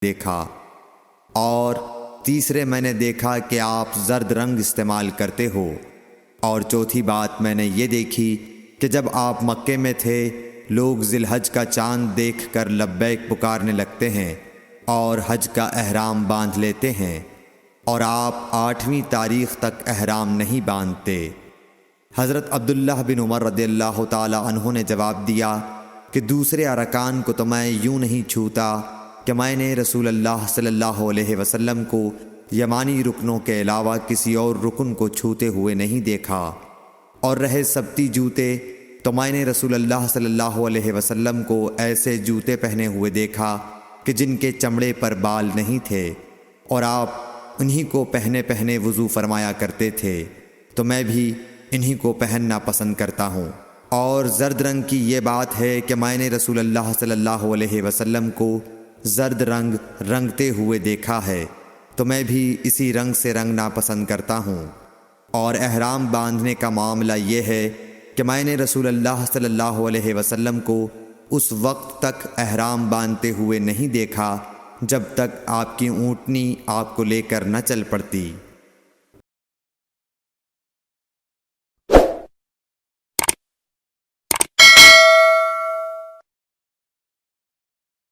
دیکھا، اور تیسرے میں نے دیکھا کہ آپ زرد رنگ استعمال کرتے ہو، اور چوتھی بات میں نے یہ دیکھی کہ جب آپ مکے میں تھے لوگ ذی الحج کا چاند دیکھ کر لبیک پکارنے لگتے ہیں اور حج کا احرام باندھ لیتے ہیں، اور آپ 8ویں تاریخ تک احرام نہیں باندھتے۔ حضرت عبداللہ بن عمر رضی اللہ تعالی عنہ نے جواب دیا کہ دوسرے ارکان کو تو میں یوں نہیں چھوتا کہ میں نے رسول اللہ صلی اللہ علیہ وسلم کو یمانی رکنوں کے علاوہ کسی اور رکن کو چھوتے ہوئے نہیں دیکھا، اور رہے سبتی جوتے تو میں نے رسول اللہ صلی اللہ علیہ وسلم کو ایسے جوتے پہنے ہوئے دیکھا کہ جن کے چمڑے پر بال نہیں تھے، اور آپ انہی کو پہنے پہنے وضو فرمایا کرتے تھے، تو میں بھی انہی کو پہننا پسند کرتا ہوں۔ اور زرد رنگ کی یہ بات ہے کہ میں نے رسول اللہ صلی اللہ علیہ وسلم کو زرد رنگ رنگتے ہوئے دیکھا ہے، تو میں بھی اسی رنگ سے رنگنا پسند کرتا ہوں۔ اور احرام باندھنے کا معاملہ یہ ہے کہ میں نے رسول اللہ صلی اللہ علیہ وسلم کو اس وقت تک احرام باندھتے ہوئے نہیں دیکھا جب تک آپ کی اونٹنی آپ کو لے کر نہ چل پڑتی۔